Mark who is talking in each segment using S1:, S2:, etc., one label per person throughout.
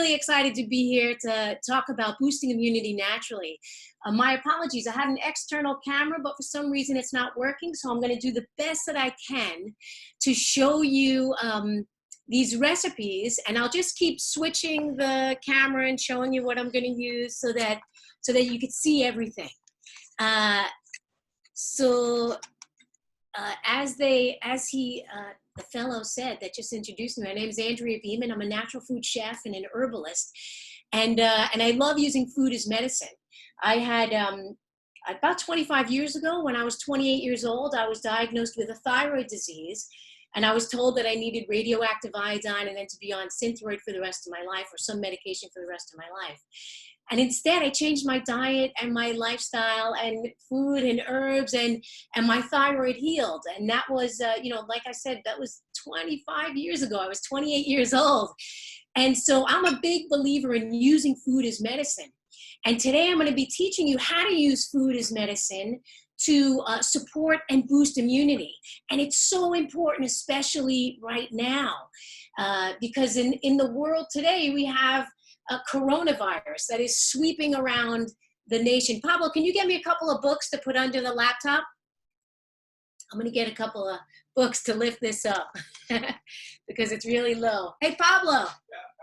S1: really excited to be here to talk about boosting immunity naturally. My apologies, I had an external camera, but for some reason it's not working, so I'm going to do the best that I can to show you these recipes, and I'll just keep switching the camera and showing you what I'm going to use so that you can see everything. The fellow said that just introduced me, my name is Andrea Beaman. I'm a natural food chef and an herbalist, and I love using food as medicine. I had about 25 years ago, when I was 28 years old, I was diagnosed with a thyroid disease, and I was told that I needed radioactive iodine and then to be on Synthroid for the rest of my life, or some medication for the rest of my life. And instead, I changed my diet and my lifestyle and food and herbs, and my thyroid healed. And that was, like I said, that was 25 years ago. I was 28 years old. And so I'm a big believer in using food as medicine. And today I'm going to be teaching you how to use food as medicine to support and boost immunity. And it's so important, especially right now, because in the world today, we have a coronavirus that is sweeping around the nation. Pablo, can you get me a couple of books to put under the laptop? I'm gonna get a couple of books to lift this up because it's really low. Hey, Pablo,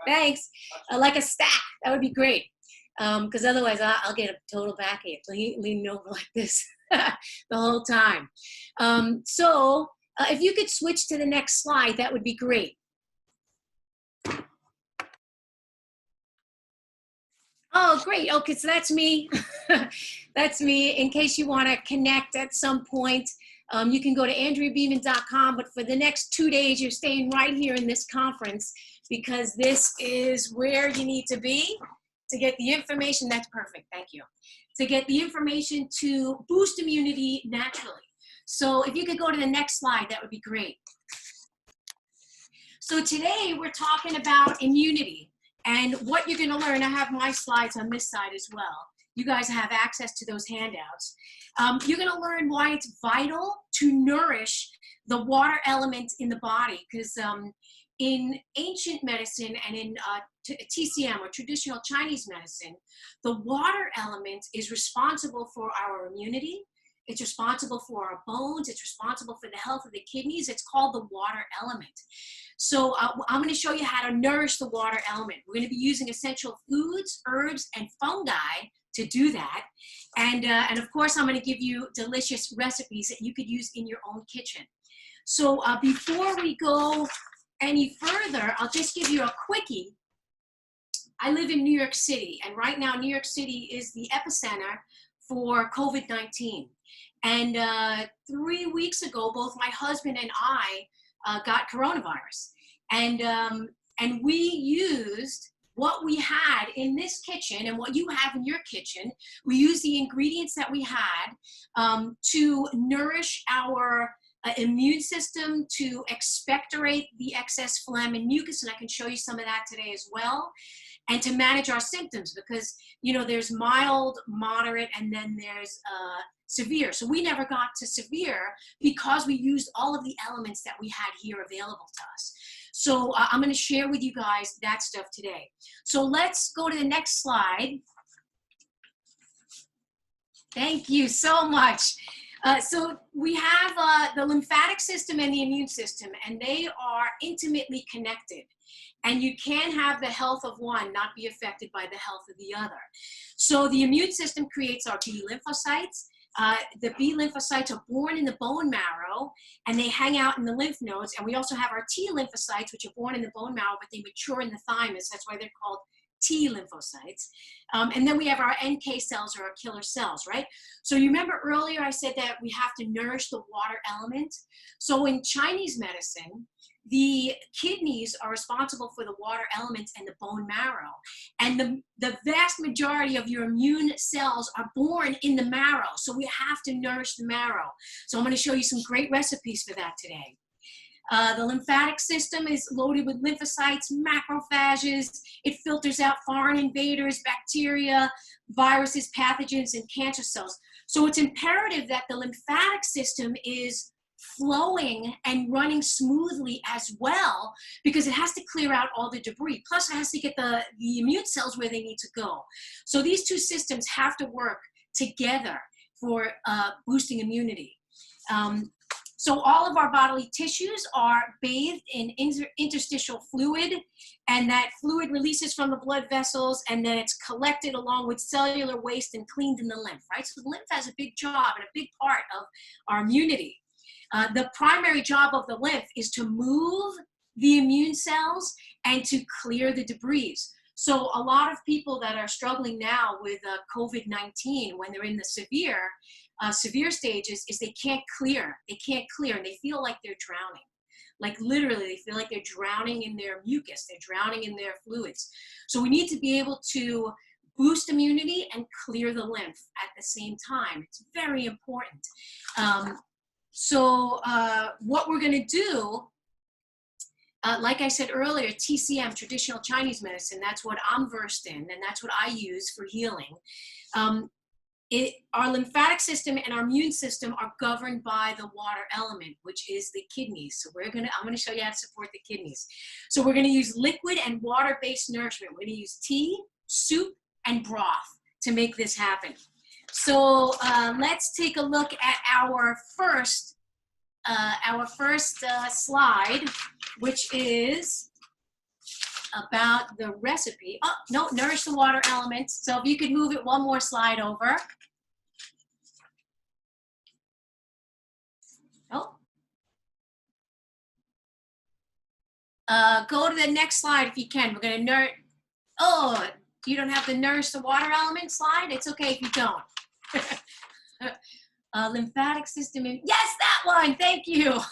S1: thanks. Like a stack, that would be great. Because otherwise I'll get a total backache leaning over like this the whole time. So if you could switch to the next slide, that would be great. Oh, great. Okay, so that's me. That's me. In case you want to connect at some point, you can go to AndreaBeaman.com. But for the next 2 days, you're staying right here in this conference because this is where you need to be to get the information. That's perfect. Thank you. To get the information to boost immunity naturally. So if you could go to the next slide, that would be great. So today we're talking about immunity. And what you're going to learn, I have my slides on this side as well. You guys have access to those handouts. You're going to learn why it's vital to nourish the water element in the body, because in ancient medicine and in TCM, or traditional Chinese medicine, the water element is responsible for our immunity. It's responsible for our bones. It's responsible for the health of the kidneys. It's called the water element. So I'm going to show you how to nourish the water element. We're going to be using essential foods, herbs, and fungi to do that. And of course, I'm going to give you delicious recipes that you could use in your own kitchen. So before we go any further, I'll just give you a quickie. I live in New York City, and right now New York City is the epicenter for COVID-19. And 3 weeks ago, both my husband and I got coronavirus. And we used what we had in this kitchen and what you have in your kitchen. We used the ingredients that we had to nourish our immune system, to expectorate the excess phlegm and mucus, and I can show you some of that today as well, and to manage our symptoms, because there's mild, moderate, and then there's severe. So we never got to severe because we used all of the elements that we had here available to us. So I'm going to share with you guys that stuff today. So let's go to the next slide. Thank you so much. So we have the lymphatic system and the immune system, and they are intimately connected. And you can have the health of one not be affected by the health of the other. So the immune system creates our B lymphocytes. The B lymphocytes are born in the bone marrow, and they hang out in the lymph nodes. And we also have our T lymphocytes, which are born in the bone marrow, but they mature in the thymus. That's why they're called T lymphocytes. And then we have our NK cells, or our killer cells, right? So you remember earlier I said that we have to nourish the water element. So in Chinese medicine, the kidneys are responsible for the water elements and the bone marrow. And the vast majority of your immune cells are born in the marrow. So we have to nourish the marrow. So I'm going to show you some great recipes for that today. The lymphatic system is loaded with lymphocytes, macrophages. It filters out foreign invaders, bacteria, viruses, pathogens, and cancer cells. So it's imperative that the lymphatic system is flowing and running smoothly as well, because it has to clear out all the debris. Plus, it has to get the immune cells where they need to go. So these two systems have to work together for boosting immunity. So all of our bodily tissues are bathed in interstitial fluid, and that fluid releases from the blood vessels, and then it's collected along with cellular waste and cleaned in the lymph, right? So the lymph has a big job and a big part of our immunity. The primary job of the lymph is to move the immune cells and to clear the debris. So a lot of people that are struggling now with COVID-19, when they're in the severe stages, is they can't clear, and they feel like they're drowning. Like literally, they feel like they're drowning in their mucus, they're drowning in their fluids. So we need to be able to boost immunity and clear the lymph at the same time. It's very important. So what we're gonna do, like I said earlier, TCM, traditional Chinese medicine, that's what I'm versed in, and that's what I use for healing. Our lymphatic system and our immune system are governed by the water element, which is the kidneys. So I'm gonna show you how to support the kidneys. So we're gonna use liquid and water-based nourishment. We're gonna use tea, soup, and broth to make this happen. So let's take a look at our first slide, which is about the recipe. Oh, no, nourish the water elements. So if you could move it one more slide over. Oh. Go to the next slide if you can. We're gonna nourish. Oh, you don't have the nourish the water element slide? It's okay if you don't. Lymphatic system. Yes, that one. Thank you.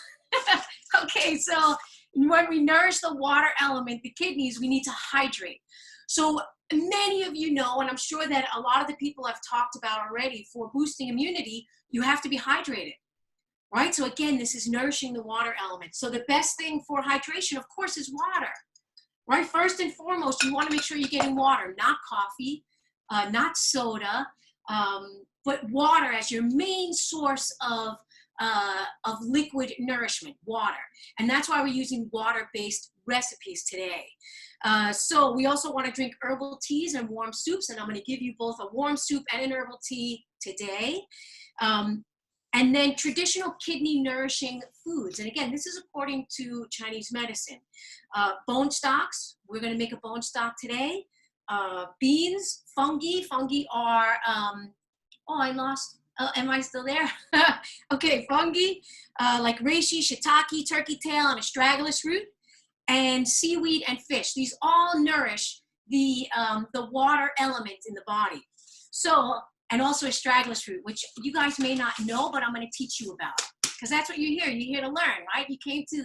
S1: Okay, so when we nourish the water element, the kidneys, we need to hydrate. So many of you know, and I'm sure that a lot of the people I've talked about already, for boosting immunity, you have to be hydrated, right? So again, this is nourishing the water element. So the best thing for hydration, of course, is water, right? First and foremost, you want to make sure you're getting water, not coffee, not soda, but water as your main source of liquid nourishment, water. And that's why we're using water-based recipes today. So we also want to drink herbal teas and warm soups, and I'm going to give you both a warm soup and an herbal tea today. And then traditional kidney nourishing foods. And again, this is according to Chinese medicine. Bone stocks, we're going to make a bone stock today. Beans, fungi are, oh, I lost. Am I still there? Okay, fungi, like reishi, shiitake, turkey tail, and astragalus root, and seaweed and fish. These all nourish the water element in the body. So, and also astragalus root, which you guys may not know, but I'm going to teach you about, because that's what you're here. You're here to learn, right? You came to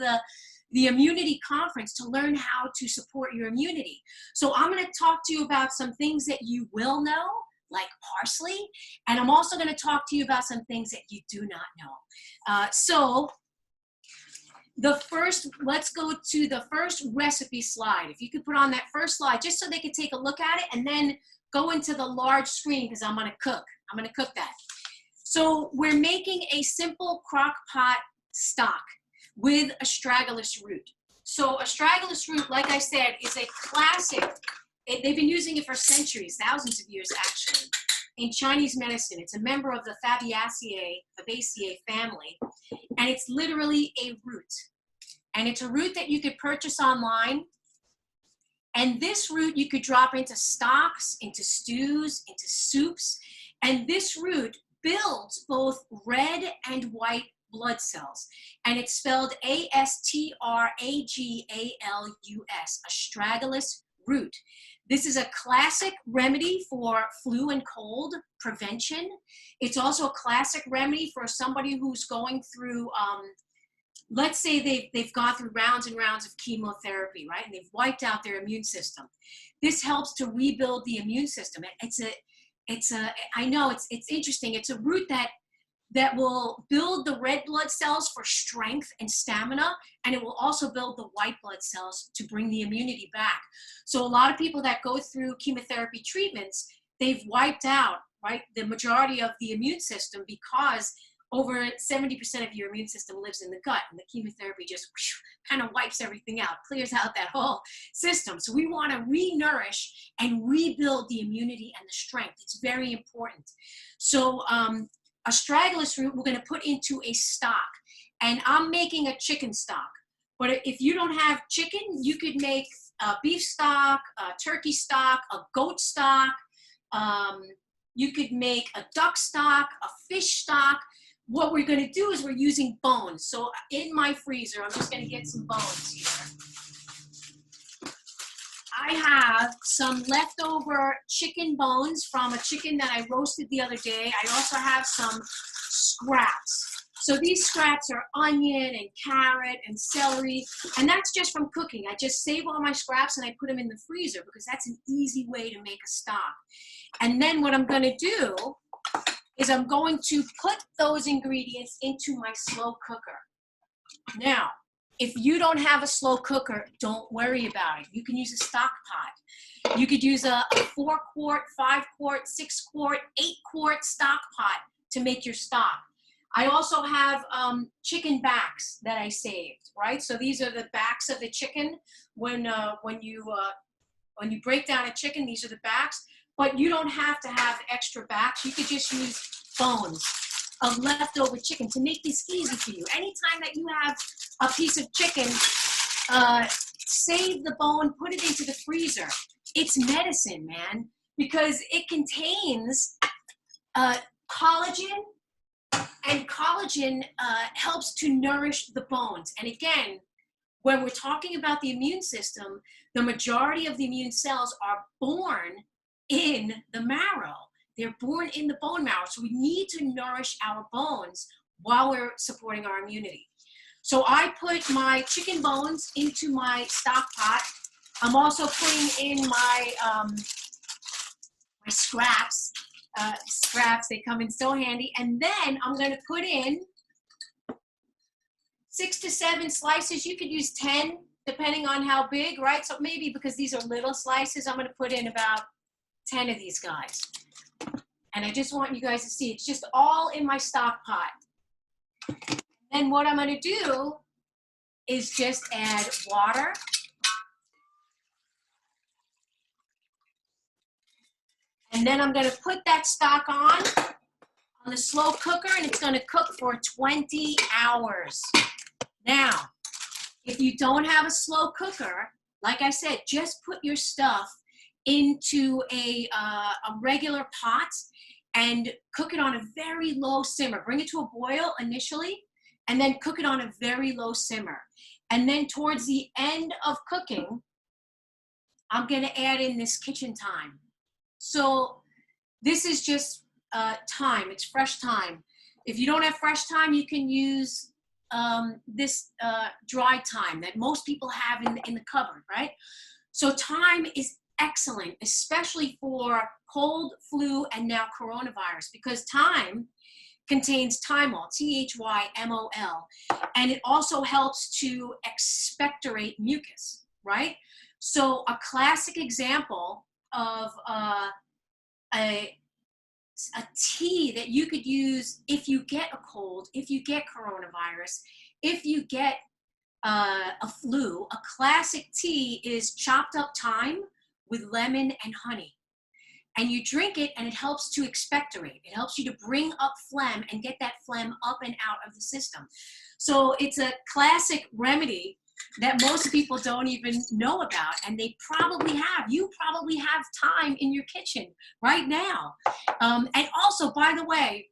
S1: the immunity conference to learn how to support your immunity. So I'm going to talk to you about some things that you will know, like parsley, and I'm also going to talk to you about some things that you do not know. So let's go to the first recipe slide. If you could put on that first slide, just so they could take a look at it, and then go into the large screen, because I'm going to cook. I'm going to cook that. So we're making a simple crock pot stock with astragalus root. So astragalus root, like I said, is a classic. They've been using it for centuries, thousands of years actually, in Chinese medicine. It's a member of the Fabaceae family, and it's literally a root. And it's a root that you could purchase online. And this root you could drop into stocks, into stews, into soups. And this root builds both red and white blood cells. And it's spelled astragalus, astragalus root. This is a classic remedy for flu and cold prevention. It's also a classic remedy for somebody who's going through, let's say they've gone through rounds and rounds of chemotherapy, right? And they've wiped out their immune system. This helps to rebuild the immune system. I know it's interesting. It's a root that will build the red blood cells for strength and stamina, and it will also build the white blood cells to bring the immunity back. So a lot of people that go through chemotherapy treatments, they've wiped out, right, the majority of the immune system because over 70% of your immune system lives in the gut, and the chemotherapy just kind of wipes everything out, clears out that whole system. So we want to re-nourish and rebuild the immunity and the strength. It's very important. So astragalus root we're going to put into a stock, and I'm making a chicken stock. But if you don't have chicken, you could make a beef stock, a turkey stock, a goat stock. You could make a duck stock, a fish stock. What we're going to do is we're using bones. So in my freezer, I'm just going to get some bones here. I have some leftover chicken bones from a chicken that I roasted the other day. I also have some scraps. So these scraps are onion and carrot and celery, and that's just from cooking. I just save all my scraps and I put them in the freezer because that's an easy way to make a stock. And then what I'm going to do is I'm going to put those ingredients into my slow cooker. Now, if you don't have a slow cooker, don't worry about it. You can use a stock pot. You could use a 4-quart, 5-quart, 6-quart, 8-quart stock pot to make your stock. I also have chicken backs that I saved, right? So these are the backs of the chicken. When you break down a chicken, these are the backs. But you don't have to have extra backs. You could just use bones of leftover chicken to make this easy for you. Anytime that you have a piece of chicken, save the bone, put it into the freezer. It's medicine, man, because it contains collagen, and collagen helps to nourish the bones. And again, when we're talking about the immune system, the majority of the immune cells are born in the marrow. They're born in the bone marrow. So we need to nourish our bones while we're supporting our immunity. So I put my chicken bones into my stock pot. I'm also putting in my my scraps. They come in so handy. And then I'm going to put in 6 to 7 slices. You could use 10 depending on how big, right? So maybe because these are little slices, I'm going to put in about 10 of these guys. And I just want you guys to see, it's just all in my stock pot. And what I'm going to do is just add water. And then I'm going to put that stock on the slow cooker, and it's going to cook for 20 hours. Now, if you don't have a slow cooker, like I said, just put your stuff into a regular pot and cook it on a very low simmer. Bring it to a boil initially, and then cook it on a very low simmer. And then towards the end of cooking, I'm going to add in this kitchen thyme. So this is just thyme. It's fresh thyme. If you don't have fresh thyme, you can use this dry thyme that most people have in the cupboard, right? So thyme is excellent, especially for cold, flu, and now coronavirus, because thyme contains thymol, T-H-Y-M-O-L, and it also helps to expectorate mucus, right? So a classic example of a tea that you could use if you get a cold, if you get coronavirus, if you get a flu, a classic tea is chopped up thyme with lemon and honey. And you drink it and it helps to expectorate. It helps you to bring up phlegm and get that phlegm up and out of the system. So it's a classic remedy that most people don't even know about, and they probably have. You probably have thyme in your kitchen right now. And also, by the way,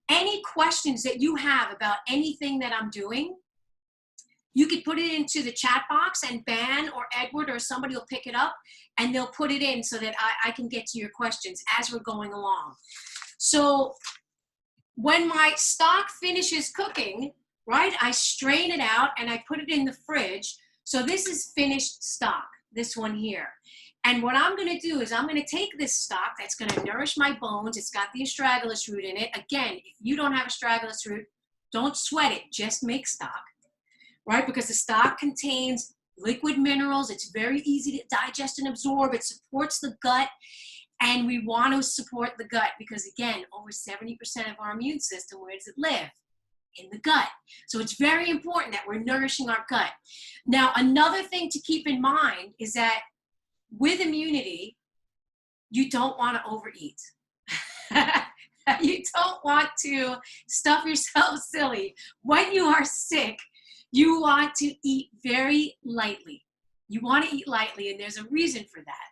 S1: any questions that you have about anything that I'm doing, you could put it into the chat box, and Ben or Edward or somebody will pick it up and they'll put it in so that I can get to your questions as we're going along. So when my stock finishes cooking, right, I strain it out and I put it in the fridge. So this is finished stock, this one here. And what I'm going to do is I'm going to take this stock that's going to nourish my bones. It's got the astragalus root in it. Again, if you don't have astragalus root, don't sweat it. Just make stock, right? Because the stock contains liquid minerals. It's very easy to digest and absorb. It supports the gut. And we want to support the gut because, again, over 70% of our immune system, where does it live? In the gut. So it's very important that we're nourishing our gut. Now, another thing to keep in mind is that with immunity, you don't want to overeat. You don't want to stuff yourself silly. When you are sick, you want to eat very lightly. You want to eat lightly, and there's a reason for that.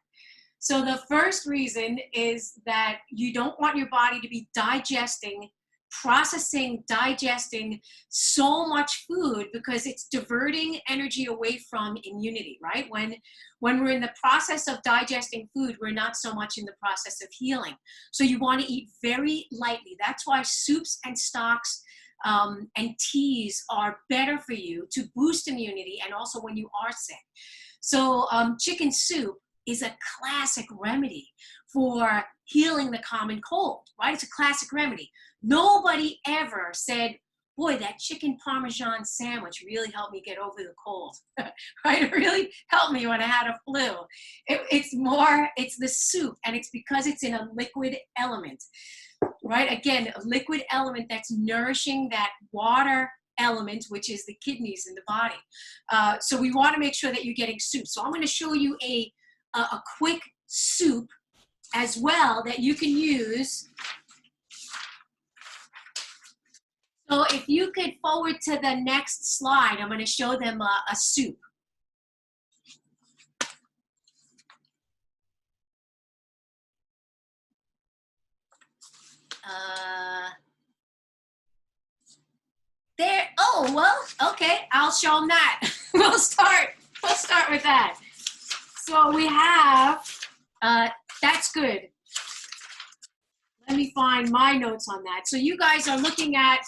S1: So the first reason is that you don't want your body to be digesting so much food because it's diverting energy away from immunity, right? When we're in the process of digesting food, we're not so much in the process of healing. So you want to eat very lightly. That's why soups and stocks and teas are better for you to boost immunity and also when you are sick. So chicken soup is a classic remedy for healing the common cold, right? It's a classic remedy. Nobody ever said, boy, that chicken Parmesan sandwich really helped me get over the cold, right? It really helped me when I had a flu. It's the soup, and it's because it's in a liquid element, right? Again, a liquid element that's nourishing that water element, which is the kidneys in the body. So we want to make sure that you're getting soup. So I'm going to show you a quick soup as well that you can use. So if you could forward to the next slide, I'm going to show them a soup. There, oh, well, okay, I'll show them that. We'll start with that. So we have, that's good. Let me find my notes on that. So you guys are looking at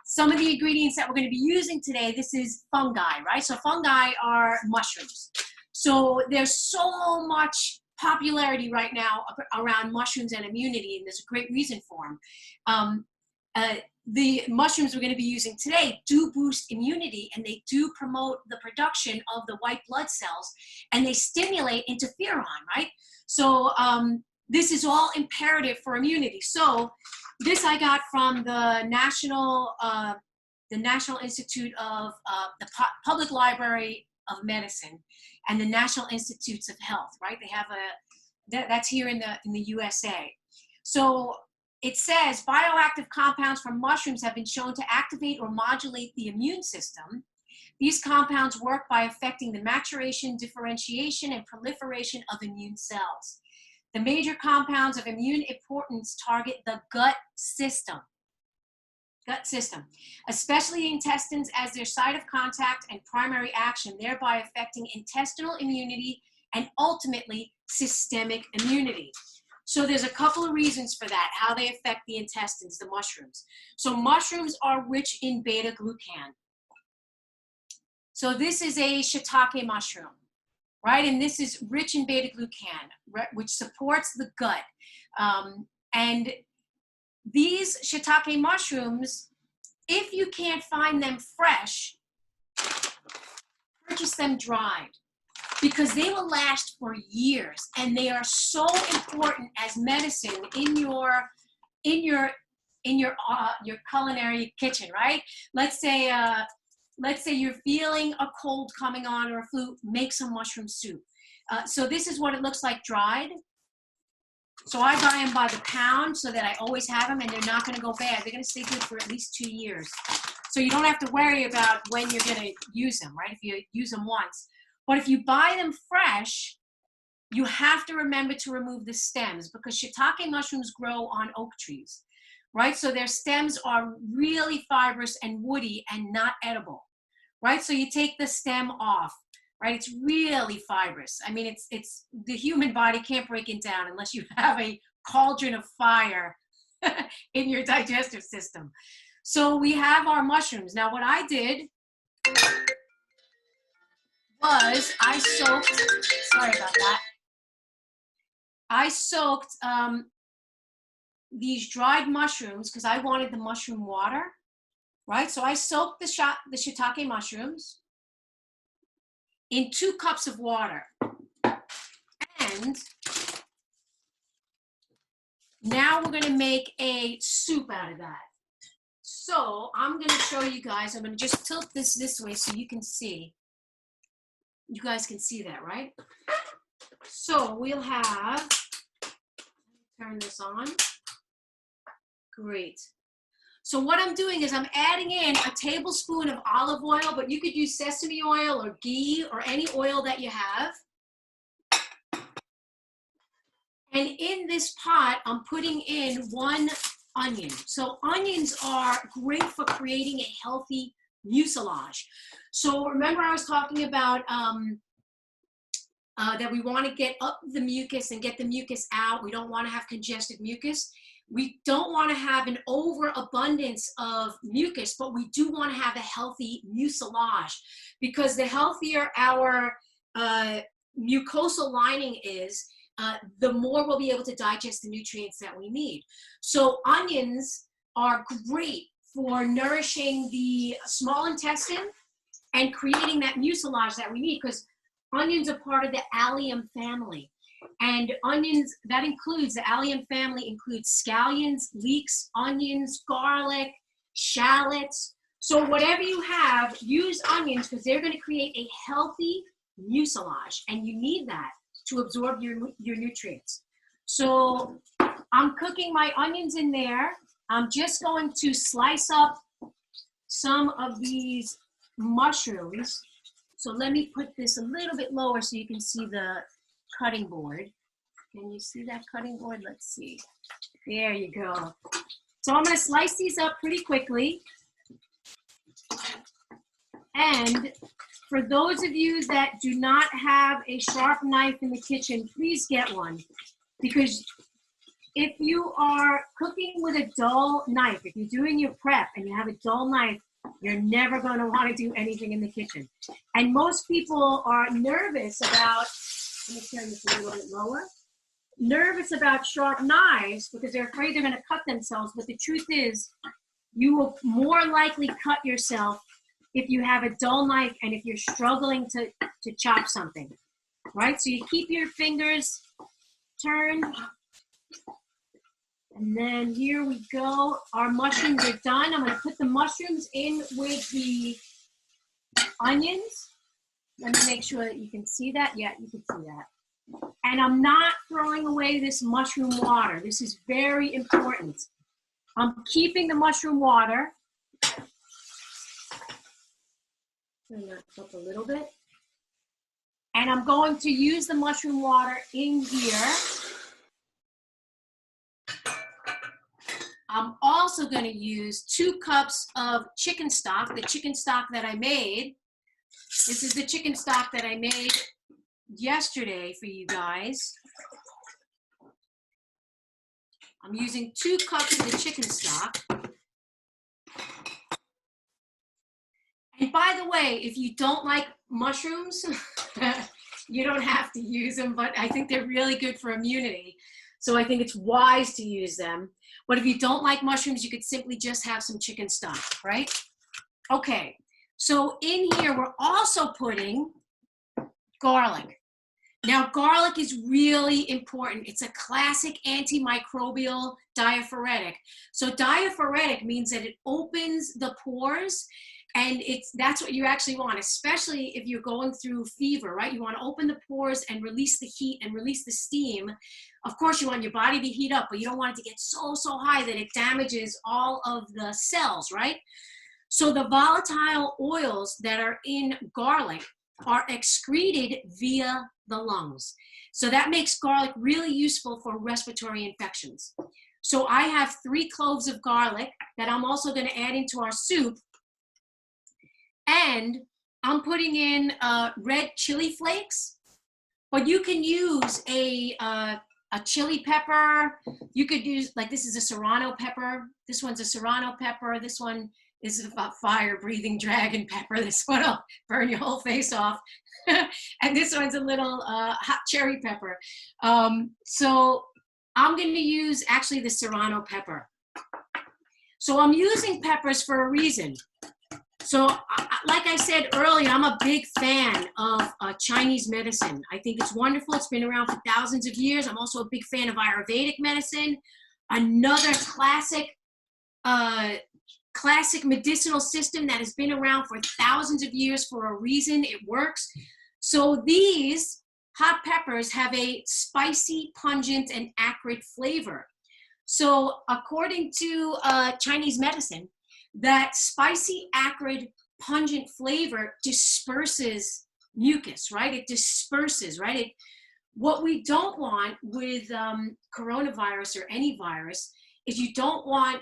S1: some of the ingredients that we're going to be using today. This is fungi, right? So fungi are mushrooms. So there's so much popularity right now around mushrooms and immunity, and there's a great reason for them. The mushrooms we're going to be using today do boost immunity, and they do promote the production of the white blood cells, and they stimulate interferon, right? So this is all imperative for immunity. So this I got from the National Institute of the Public Library of Medicine and the National Institutes of Health, right? They have that's here in the USA. So it says bioactive compounds from mushrooms have been shown to activate or modulate the immune system. These compounds work by affecting the maturation, differentiation, and proliferation of immune cells. The major compounds of immune importance target the gut system, especially the intestines as their site of contact and primary action, thereby affecting intestinal immunity and ultimately systemic immunity. So there's a couple of reasons for that, how they affect the intestines, the mushrooms. So mushrooms are rich in beta-glucan. So this is a shiitake mushroom, right? And this is rich in beta-glucan, which supports the gut. And these shiitake mushrooms, if you can't find them fresh, purchase them dried, because they will last for years, and they are so important as medicine in your culinary kitchen, right? Let's say you're feeling a cold coming on or a flu, make some mushroom soup. So this is what it looks like dried. So I buy them by the pound so that I always have them, and they're not going to go bad. They're going to stay good for at least 2 years. So you don't have to worry about when you're going to use them, right? If you use them once. But if you buy them fresh, you have to remember to remove the stems, because shiitake mushrooms grow on oak trees, right? So their stems are really fibrous and woody and not edible, right? So you take the stem off, right? It's really fibrous. I mean, it's the human body can't break it down unless you have a cauldron of fire in your digestive system. So we have our mushrooms. Now, what I did was I soaked, sorry about that. I soaked these dried mushrooms because I wanted the mushroom water, right? So I soaked the shiitake mushrooms in 2 cups of water. And Now we're gonna make a soup out of that. So I'm gonna show you guys, I'm gonna just tilt this way so you can see. You guys can see that, right? So we'll have, turn this on. Great. So what I'm doing is I'm adding in a tablespoon of olive oil, but you could use sesame oil or ghee or any oil that you have. And in this pot, I'm putting in 1 onion. So onions are great for creating a healthy mucilage. So remember I was talking about that we want to get up the mucus and get the mucus out. We don't want to have congested mucus. We don't want to have an overabundance of mucus, but we do want to have a healthy mucilage, because the healthier our mucosal lining is, the more we'll be able to digest the nutrients that we need. So onions are great for nourishing the small intestine and creating that mucilage that we need, because onions are part of the allium family. And onions, that includes, the allium family includes scallions, leeks, onions, garlic, shallots. So whatever you have, use onions, because they're going to create a healthy mucilage, and you need that to absorb your nutrients. So I'm cooking my onions in there. I'm just going to slice up some of these mushrooms. So let me put this a little bit lower so you can see the cutting board. Can you see that cutting board? Let's see. There you go. So I'm going to slice these up pretty quickly. And for those of you that do not have a sharp knife in the kitchen, please get one. Because if you are cooking with a dull knife, if you're doing your prep and you have a dull knife, you're never going to want to do anything in the kitchen. And most people are nervous about, let me turn this a little bit lower, nervous about sharp knives because they're afraid they're going to cut themselves. But the truth is, you will more likely cut yourself if you have a dull knife and if you're struggling to chop something, right? So you keep your fingers turned. And then here we go. Our mushrooms are done. I'm going to put the mushrooms in with the onions. Let me make sure that you can see that. Yeah, you can see that. And I'm not throwing away this mushroom water. This is very important. I'm keeping the mushroom water. Turn that up a little bit. And I'm going to use the mushroom water in here. I'm also going to use 2 cups of chicken stock, the chicken stock that I made. This is the chicken stock that I made yesterday for you guys. I'm using 2 cups of the chicken stock. And by the way, if you don't like mushrooms, you don't have to use them, but I think they're really good for immunity. So I think it's wise to use them. But if you don't like mushrooms, you could simply just have some chicken stock, right? Okay, so in here, we're also putting garlic. Now, garlic is really important. It's a classic antimicrobial diaphoretic. So diaphoretic means that it opens the pores, and that's what you actually want, especially if you're going through fever, right? You want to open the pores and release the heat and release the steam. Of course, you want your body to heat up, but you don't want it to get so high that it damages all of the cells, right? So the volatile oils that are in garlic are excreted via the lungs. So that makes garlic really useful for respiratory infections. So I have 3 cloves of garlic that I'm also going to add into our soup. And I'm putting in red chili flakes, but you can use a chili pepper. You could use, like, this is a serrano pepper. This one's a serrano pepper. This one is a fire-breathing dragon pepper. This one will burn your whole face off. And this one's a little hot cherry pepper. So I'm going to use actually the serrano pepper. So I'm using peppers for a reason. So like I said earlier, I'm a big fan of Chinese medicine. I think it's wonderful. It's been around for thousands of years. I'm also a big fan of Ayurvedic medicine. another classic medicinal system that has been around for thousands of years for a reason. It works. So these hot peppers have a spicy, pungent, and acrid flavor. So according to Chinese medicine, that spicy, acrid, pungent flavor disperses mucus, right? It disperses, right? What we don't want with coronavirus or any virus is you don't want,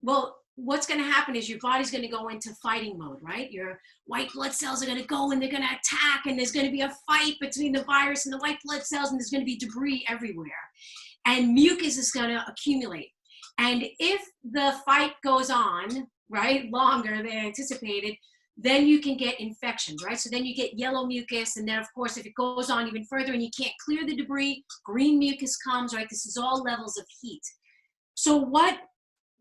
S1: well, what's going to happen is your body's going to go into fighting mode, right? Your white blood cells are going to go and they're going to attack, and there's going to be a fight between the virus and the white blood cells, and there's going to be debris everywhere. And mucus is going to accumulate. And if the fight goes on, right, longer than anticipated, then you can get infections, right? So then you get yellow mucus, and then of course, if it goes on even further and you can't clear the debris, green mucus comes, right? This is all levels of heat. So what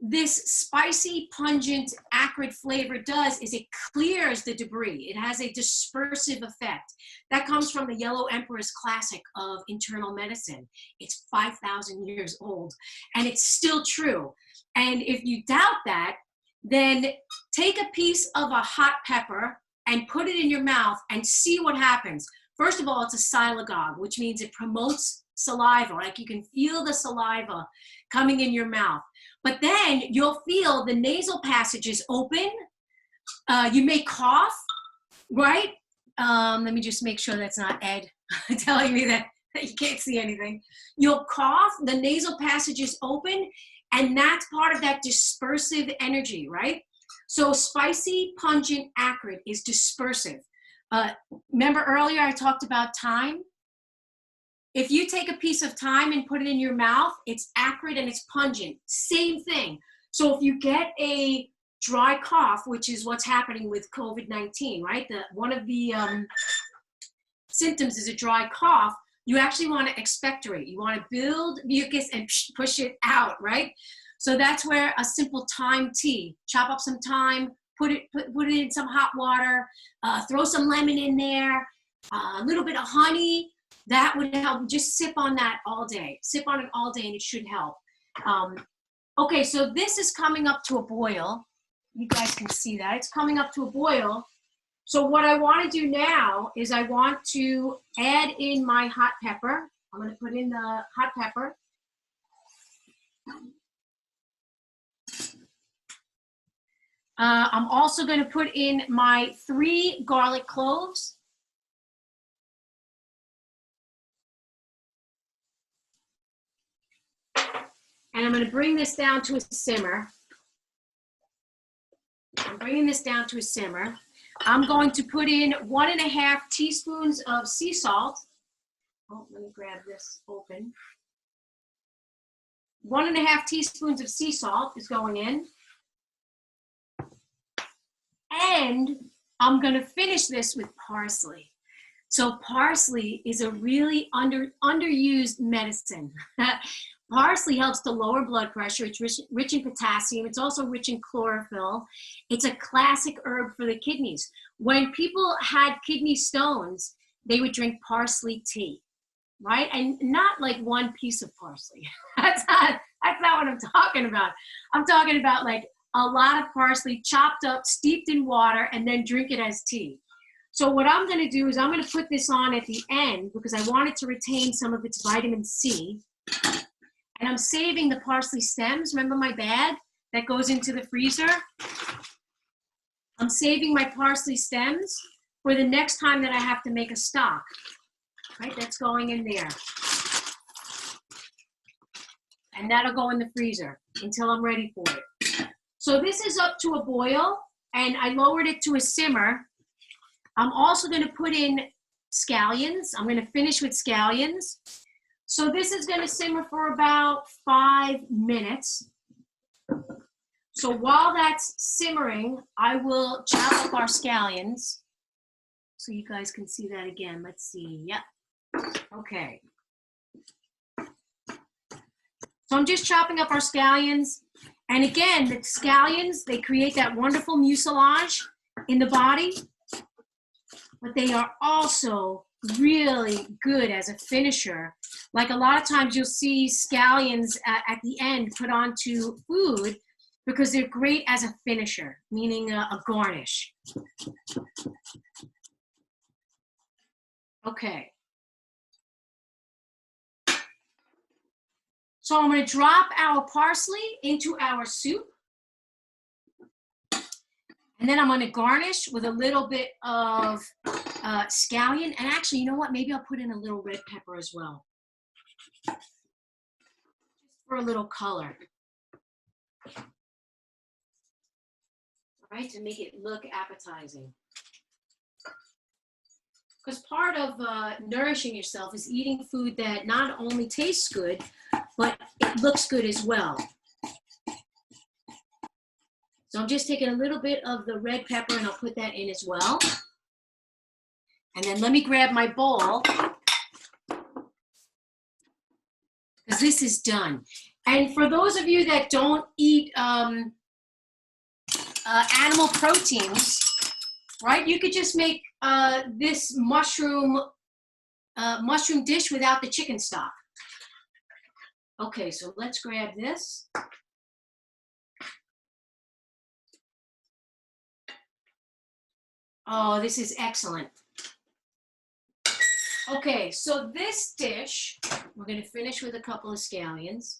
S1: this spicy, pungent, acrid flavor does is it clears the debris. It has a dispersive effect. That comes from the Yellow Emperor's classic of internal medicine. It's 5,000 years old, and it's still true. And if you doubt that, then take a piece of a hot pepper and put it in your mouth and see what happens. First of all, it's a silagogue, which means it promotes saliva. Like you can feel the saliva coming in your mouth. But then you'll feel the nasal passages open. You may cough, right? Let me just make sure that's not Ed telling me that you can't see anything. You'll cough, the nasal passages open, and that's part of that dispersive energy, right? So spicy, pungent, acrid is dispersive. Remember earlier I talked about thyme? If you take a piece of thyme and put it in your mouth, it's acrid and it's pungent. Same thing. So if you get a dry cough, which is what's happening with COVID-19, right? One of the symptoms is a dry cough. You actually want to expectorate. You want to build mucus and push it out, right? So that's where a simple thyme tea, chop up some thyme, put it in some hot water, throw some lemon in there, a little bit of honey. That would help. Just sip on that all day. Sip on it all day and it should help. Okay, so this is coming up to a boil. You guys can see that. It's coming up to a boil. So what I want to do now is I want to add in my hot pepper. I'm going to put in the hot pepper. I'm also going to put in my 3 garlic cloves. And I'm going to bring this down to a simmer. I'm bringing this down to a simmer. I'm going to put in 1.5 teaspoons of sea salt. Oh, let me grab this open. 1.5 teaspoons of sea salt is going in. And I'm going to finish this with parsley. So parsley is a really underused medicine. Parsley helps to lower blood pressure. It's rich in potassium. It's also rich in chlorophyll. It's a classic herb for the kidneys. When people had kidney stones, they would drink parsley tea, right? And not like one piece of parsley. That's not what I'm talking about. I'm talking about like a lot of parsley chopped up, steeped in water, and then drink it as tea. So what I'm going to do is I'm going to put this on at the end because I want it to retain some of its vitamin C. And I'm saving the parsley stems. Remember my bag that goes into the freezer? I'm saving my parsley stems for the next time that I have to make a stock. Right, that's going in there. And that'll go in the freezer until I'm ready for it. So this is up to a boil, and I lowered it to a simmer. I'm also going to put in scallions. I'm going to finish with scallions. So this is going to simmer for about 5 minutes. So while that's simmering, I will chop up our scallions. So you guys can see that again. Let's see. Yep. Okay. So I'm just chopping up our scallions. And again, the scallions, they create that wonderful mucilage in the body. But they are also really good as a finisher. Like a lot of times you'll see scallions at the end put onto food because they're great as a finisher, meaning a garnish. Okay. So I'm going to drop our parsley into our soup. And then I'm going to garnish with a little bit of scallion. And actually, you know what? Maybe I'll put in a little red pepper as well, just for a little color. All right, to make it look appetizing. Because part of nourishing yourself is eating food that not only tastes good, but it looks good as well. So I'm just taking a little bit of the red pepper and I'll put that in as well. And then let me grab my bowl, because this is done. And for those of you that don't eat animal proteins, right, you could just make this mushroom dish without the chicken stock. Okay, so let's grab this. Oh, this is excellent. Okay, so this dish, we're going to finish with a couple of scallions.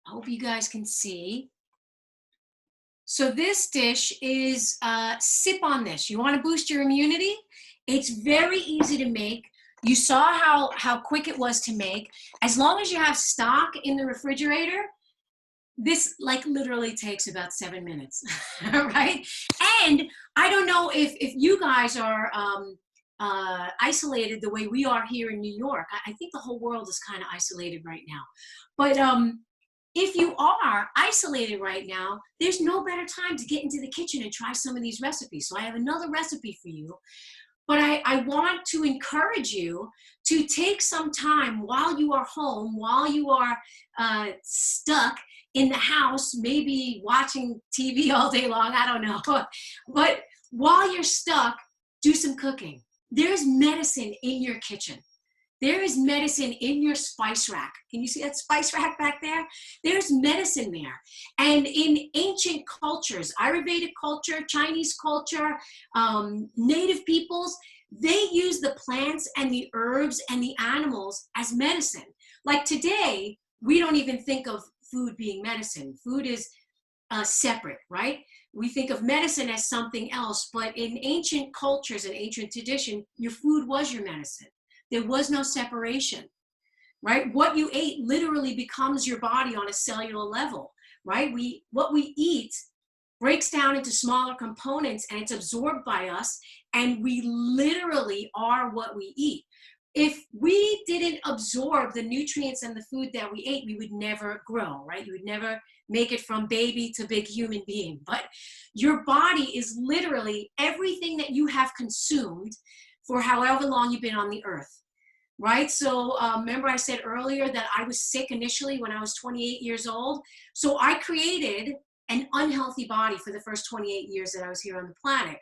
S1: I hope you guys can see. So this dish is sip on this. You want to boost your immunity? It's very easy to make. You saw how quick it was to make. As long as you have stock in the refrigerator, this like literally takes about 7 minutes, right? And I don't know if you guys are isolated the way we are here in New York. I think the whole world is kind of isolated right now. But if you are isolated right now, there's no better time to get into the kitchen and try some of these recipes. So I have another recipe for you. But I want to encourage you to take some time while you are home, while you are stuck in the house, maybe watching TV all day long, I don't know. But while you're stuck, do some cooking. There's medicine in your kitchen. There is medicine in your spice rack. Can you see that spice rack back there? There's medicine there. And in ancient cultures, Ayurvedic culture, Chinese culture, native peoples, they use the plants and the herbs and the animals as medicine. Like today, we don't even think of food being medicine. Food is separate, right? We think of medicine as something else, but in ancient cultures and ancient tradition, your food was your medicine. There was no separation, right? What you ate literally becomes your body on a cellular level, right? What we eat breaks down into smaller components and it's absorbed by us, and we literally are what we eat. If we didn't absorb the nutrients and the food that we ate, we would never grow, right? You would never make it from baby to big human being. But your body is literally everything that you have consumed for however long you've been on the earth, right? So remember I said earlier that I was sick initially when I was 28 years old. So I created an unhealthy body for the first 28 years that I was here on the planet.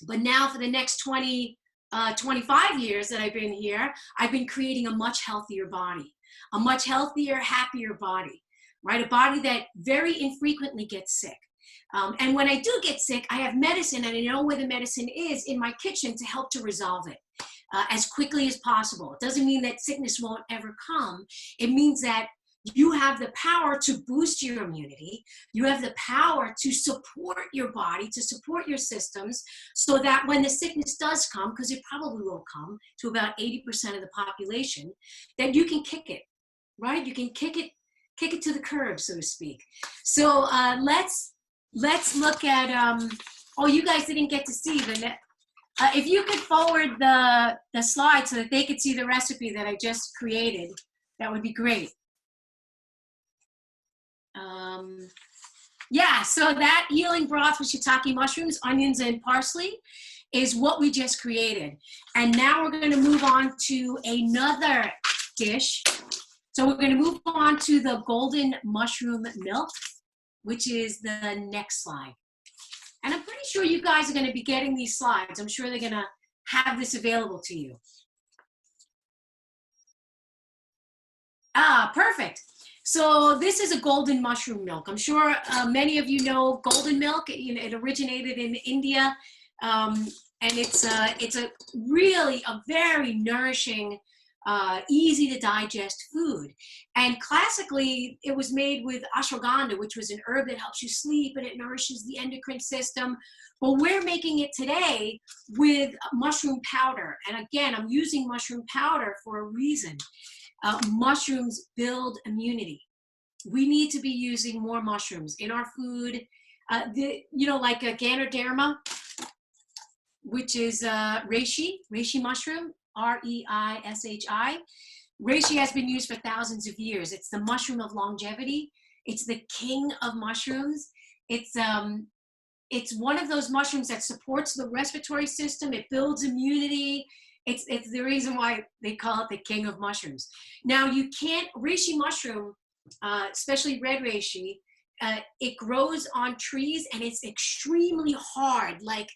S1: But now for the next 25 years that I've been here, I've been creating a much healthier body, a much healthier, happier body, right? A body that very infrequently gets sick. And when I do get sick, I have medicine, and I know where the medicine is in my kitchen to help to resolve it as quickly as possible. It doesn't mean that sickness won't ever come. It means that you have the power to boost your immunity. You have the power to support your body, to support your systems, so that when the sickness does come, because it probably will come to about 80% of the population, that you can kick it, right? You can kick it to the curb, so to speak. So let's look at, oh, you guys didn't get to see, but if you could forward the slide so that they could see the recipe that I just created, that would be great. Yeah, so that healing broth with shiitake mushrooms, onions, and parsley is what we just created. And now we're going to move on to another dish. So we're going to move on to the golden mushroom milk, which is the next slide. And I'm pretty pretty sure you guys are going to be getting these slides. I'm sure they're going to have this available to you. Ah, perfect. So this is a golden mushroom milk. I'm sure many of you know golden milk. It originated in India, and it's a really a very nourishing, easy to digest food. And classically, it was made with ashwagandha, which was an herb that helps you sleep and it nourishes the endocrine system. But we're making it today with mushroom powder. And again, I'm using mushroom powder for a reason. Mushrooms build immunity. We need to be using more mushrooms in our food. Like a Ganoderma, which is reishi mushroom, R-E-I-S-H-I. Reishi has been used for thousands of years. It's the mushroom of longevity. It's the king of mushrooms. It's one of those mushrooms that supports the respiratory system. It builds immunity. It's the reason why they call it the king of mushrooms. Now reishi mushroom, especially red reishi, it grows on trees and it's extremely hard. Like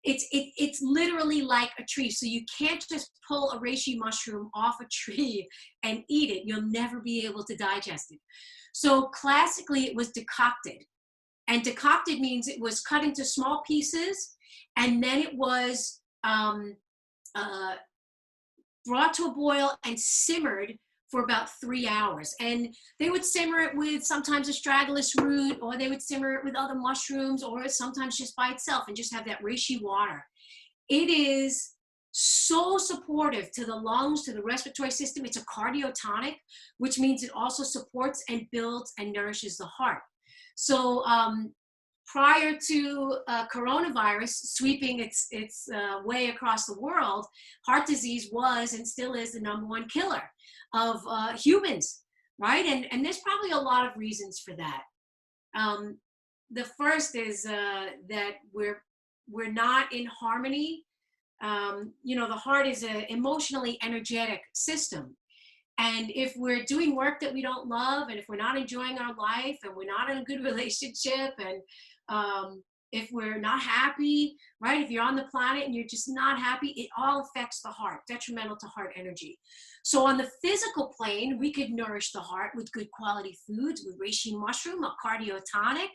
S1: it's literally like a tree. So you can't just pull a reishi mushroom off a tree and eat it. You'll never be able to digest it. So classically it was decocted. And decocted means it was cut into small pieces and then it was brought to a boil and simmered for about 3 hours. And they would simmer it with sometimes astragalus root, or they would simmer it with other mushrooms, or sometimes just by itself and just have that reishi water. It is so supportive to the lungs, to the respiratory system. It's a cardiotonic, which means it also supports and builds and nourishes the heart. So prior to coronavirus sweeping its way across the world, heart disease was and still is the #1 killer of humans, right? And there's probably a lot of reasons for that. The first is that we're not in harmony. The heart is an emotionally energetic system. And if we're doing work that we don't love, and if we're not enjoying our life, and we're not in a good relationship, and if we're not happy, right? If you're on the planet and you're just not happy, it all affects the heart, detrimental to heart energy. So on the physical plane, we could nourish the heart with good quality foods, with reishi mushroom, a cardiotonic.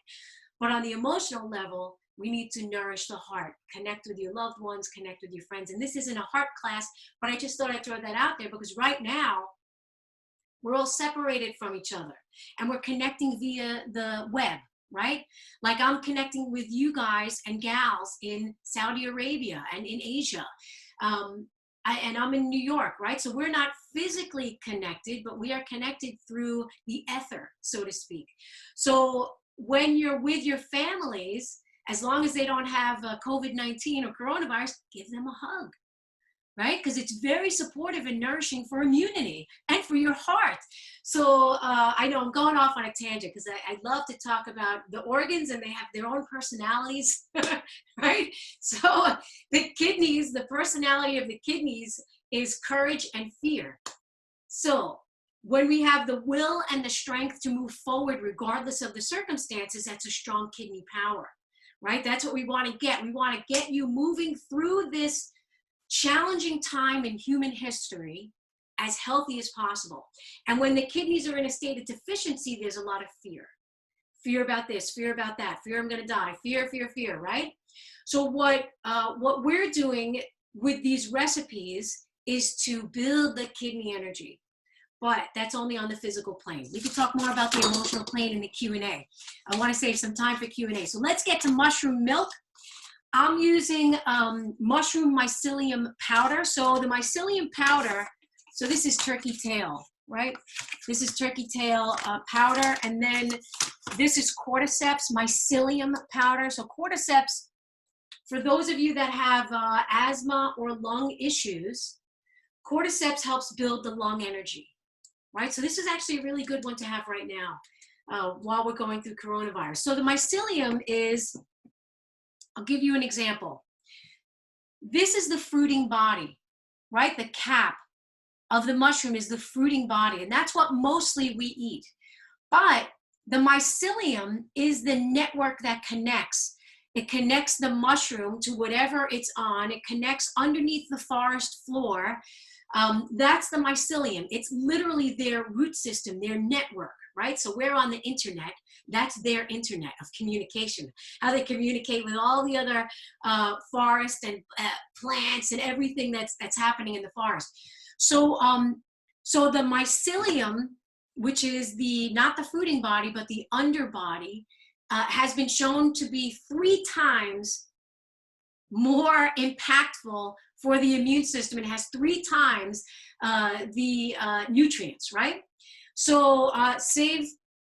S1: But on the emotional level, we need to nourish the heart, connect with your loved ones, connect with your friends. And this isn't a heart class, but I just thought I'd throw that out there because right now, we're all separated from each other and we're connecting via the web, right? Like I'm connecting with you guys and gals in Saudi Arabia and in Asia. And I'm in New York, right? So we're not physically connected, but we are connected through the ether, so to speak. So when you're with your families, as long as they don't have COVID-19 or coronavirus, give them a hug, right? Because it's very supportive and nourishing for immunity and for your heart. So I know I'm going off on a tangent because I love to talk about the organs and they have their own personalities, right? So the kidneys, the personality of the kidneys is courage and fear. So when we have the will and the strength to move forward regardless of the circumstances, that's a strong kidney power, right? That's what we want to get. We want to get you moving through this challenging time in human history as healthy as possible. And when the kidneys are in a state of deficiency, there's a lot of fear. Fear about this, fear about that, fear I'm going to die, fear, fear, fear, right? So what we're doing with these recipes is to build the kidney energy. But that's only on the physical plane. We could talk more about the emotional plane in the Q&A. I want to save some time for Q&A. So let's get to mushroom milk. I'm using mushroom mycelium powder. So the mycelium powder, so this is turkey tail, right? This is turkey tail powder. And then this is cordyceps mycelium powder. So cordyceps, for those of you that have asthma or lung issues, cordyceps helps build the lung energy, right? So this is actually a really good one to have right now while we're going through coronavirus. So the mycelium is, I'll give you an example. This is the fruiting body, right? The cap of the mushroom is the fruiting body, and that's what mostly we eat. But the mycelium is the network that connects. It connects the mushroom to whatever it's on. It connects underneath the forest floor. That's the mycelium. It's literally their root system, their network, right? So we're on the internet. That's their internet of communication, how they communicate with all the other forests and plants and everything that's happening in the forest. So, so the mycelium, which is not the fruiting body, but the underbody, has been shown to be 3 times more impactful for the immune system. It has 3 times the nutrients, right? So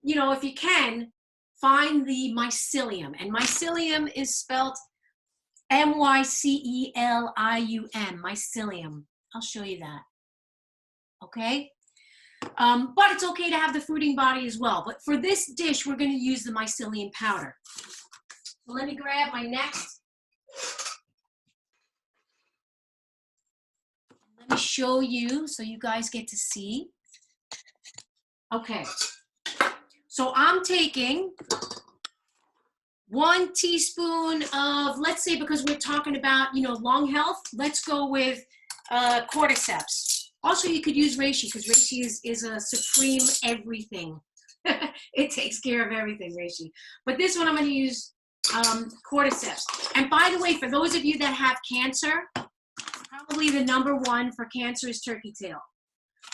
S1: you know, if you can, find the mycelium. And mycelium is spelled M-Y-C-E-L-I-U-M, mycelium. I'll show you that, okay? But it's okay to have the fruiting body as well. But for this dish, we're going to use the mycelium powder. So let me grab my next. Let me show you so you guys get to see. Okay. So I'm taking 1 teaspoon of, let's say, because we're talking about, you know, lung health, let's go with cordyceps. Also, you could use reishi, because reishi is a supreme everything. It takes care of everything, reishi. But this one I'm going to use cordyceps. And by the way, for those of you that have cancer, probably the #1 for cancer is turkey tail,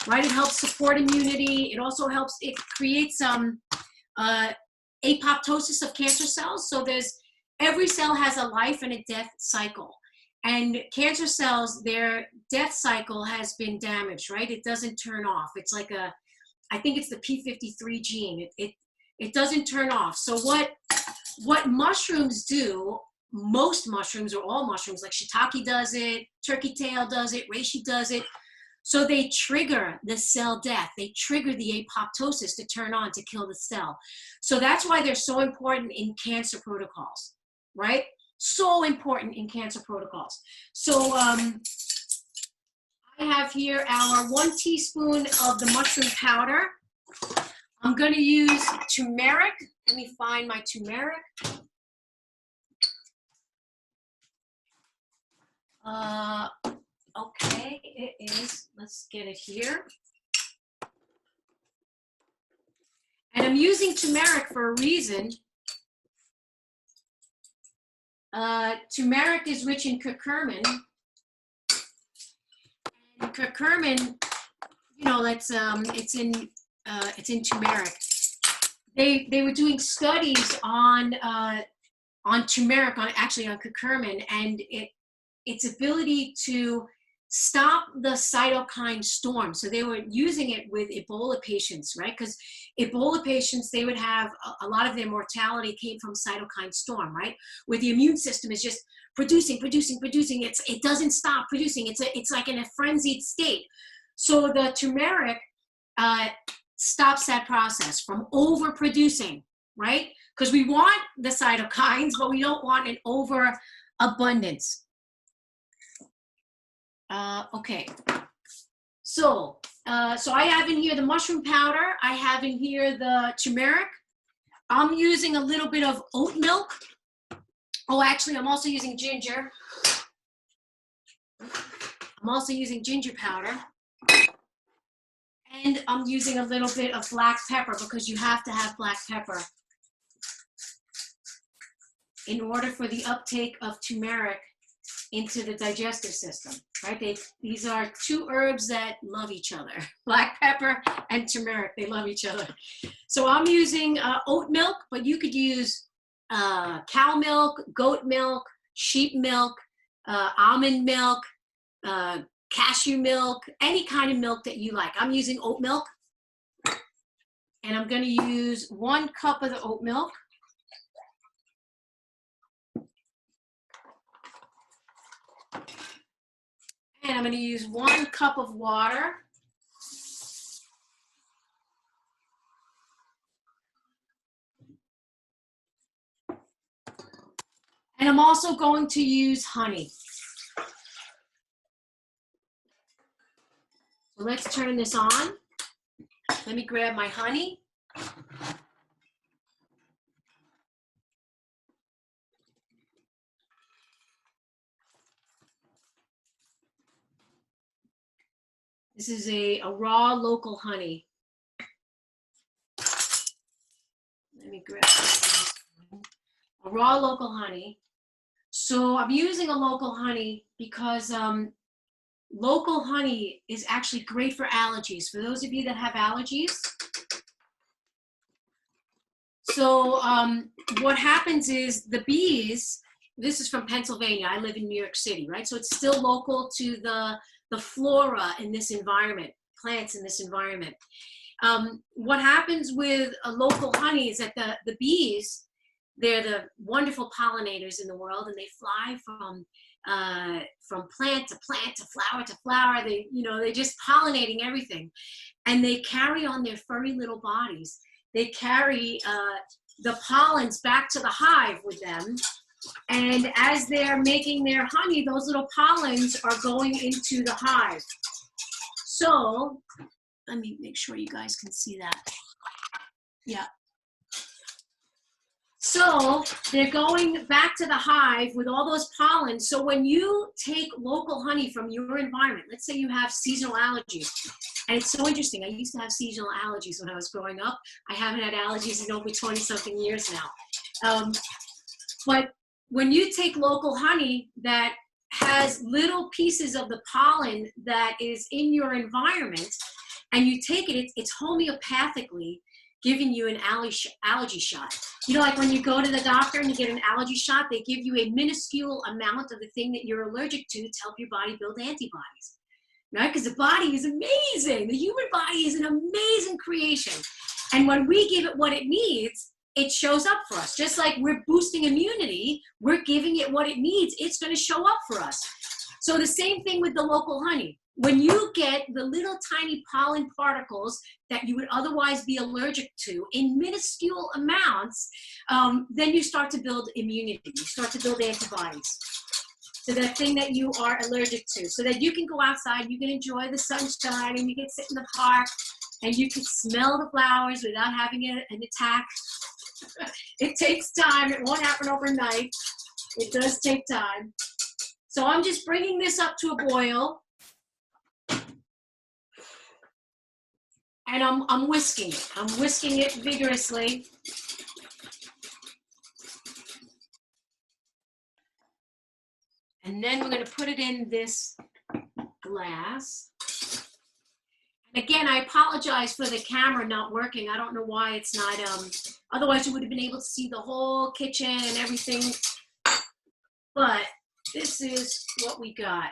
S1: right? It helps support immunity. It also helps, it creates apoptosis of cancer cells. So every cell has a life and a death cycle. And cancer cells, their death cycle has been damaged, right? It doesn't turn off. It's like I think it's the P53 gene. It doesn't turn off. So what mushrooms do, most mushrooms or all mushrooms, like shiitake does it, turkey tail does it, reishi does it. So they trigger the cell death. They trigger the apoptosis to turn on, to kill the cell. So that's why they're so important in cancer protocols, right? So important in cancer protocols. So I have here our 1 teaspoon of the mushroom powder. I'm going to use turmeric. Let me find my turmeric. Okay, it is. Let's get it here. And I'm using turmeric for a reason. Turmeric is rich in curcumin. And curcumin, you know, it's in turmeric. They were doing studies on turmeric, actually on curcumin, and its ability to stop the cytokine storm. So they were using it with Ebola patients, right? Because Ebola patients, they would have a lot of their mortality came from cytokine storm, right? Where the immune system is just producing. It doesn't stop producing. It's like in a frenzied state. So the turmeric stops that process from overproducing, right? Because we want the cytokines, but we don't want an overabundance. Okay, so I have in here the mushroom powder. I have in here the turmeric. I'm using a little bit of oat milk. Oh, actually, I'm also using ginger. I'm also using ginger powder. And I'm using a little bit of black pepper, because you have to have black pepper in order for the uptake of turmeric into the digestive system, right? These are 2 herbs that love each other. Black pepper and turmeric, they love each other. So I'm using oat milk, but you could use cow milk, goat milk, sheep milk, almond milk, cashew milk, any kind of milk that you like. I'm using oat milk, and I'm going to use 1 cup of the oat milk. And I'm going to use 1 cup of water. And I'm also going to use honey. So let's turn this on. Let me grab my honey. This is a raw local honey. Let me grab this. A raw local honey. So I'm using a local honey because local honey is actually great for allergies. For those of you that have allergies. So what happens is the bees, this is from Pennsylvania. I live in New York City, right? So it's still local to the flora in this environment, plants in this environment. What happens with a local honey is that the bees, they're the wonderful pollinators in the world, and they fly from plant to plant to flower to flower. They, you know, they're just pollinating everything, and they carry on their furry little bodies. They carry the pollens back to the hive with them, and as they're making their honey, those little pollens are going into the hive. So let me make sure you guys can see that. Yeah. So they're going back to the hive with all those pollens. So when you take local honey from your environment, let's say you have seasonal allergies, and it's so interesting. I used to have seasonal allergies when I was growing up. I haven't had allergies in over 20-something years now. But when you take local honey that has little pieces of the pollen that is in your environment, and you take it, it's homeopathically giving you an allergy shot. You know, like when you go to the doctor and you get an allergy shot, they give you a minuscule amount of the thing that you're allergic to help your body build antibodies, right? Because the body is amazing. The human body is an amazing creation. And when we give it what it needs, it shows up for us. Just like we're boosting immunity, we're giving it what it needs, it's going to show up for us. So the same thing with the local honey. When you get the little tiny pollen particles that you would otherwise be allergic to in minuscule amounts, then you start to build immunity. You start to build antibodies to that thing that you are allergic to, so that you can go outside, you can enjoy the sunshine, and you can sit in the park, and you can smell the flowers without having an attack. It takes time. It won't happen overnight. It does take time. So I'm just bringing this up to a boil. And I'm whisking it. I'm whisking it vigorously. And then we're going to put it in this glass. And again, I apologize for the camera not working. I don't know why it's not, otherwise you would have been able to see the whole kitchen and everything. But this is what we got.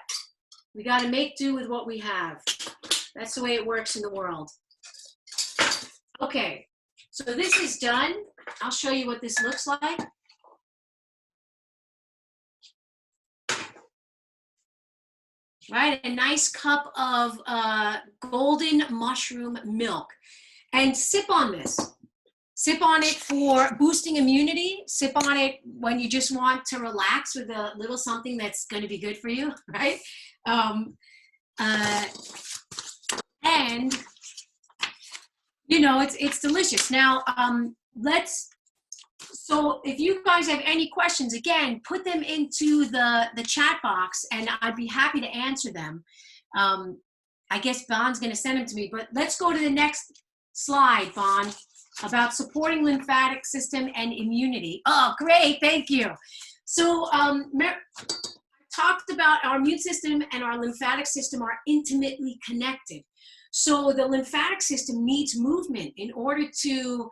S1: We got to make do with what we have. That's the way it works in the world. Okay, so this is done. I'll show you what this looks like. Right, a nice cup of golden mushroom milk. And sip on this. Sip on it for boosting immunity. Sip on it when you just want to relax with a little something that's going to be good for you, right? And you know, it's delicious. Now, so if you guys have any questions, again, put them into the chat box and I'd be happy to answer them. I guess Bon's gonna send them to me, but let's go to the next slide, Bon, about supporting lymphatic system and immunity. Oh, great, thank you. So I talked about our immune system and our lymphatic system are intimately connected. So the lymphatic system needs movement in order to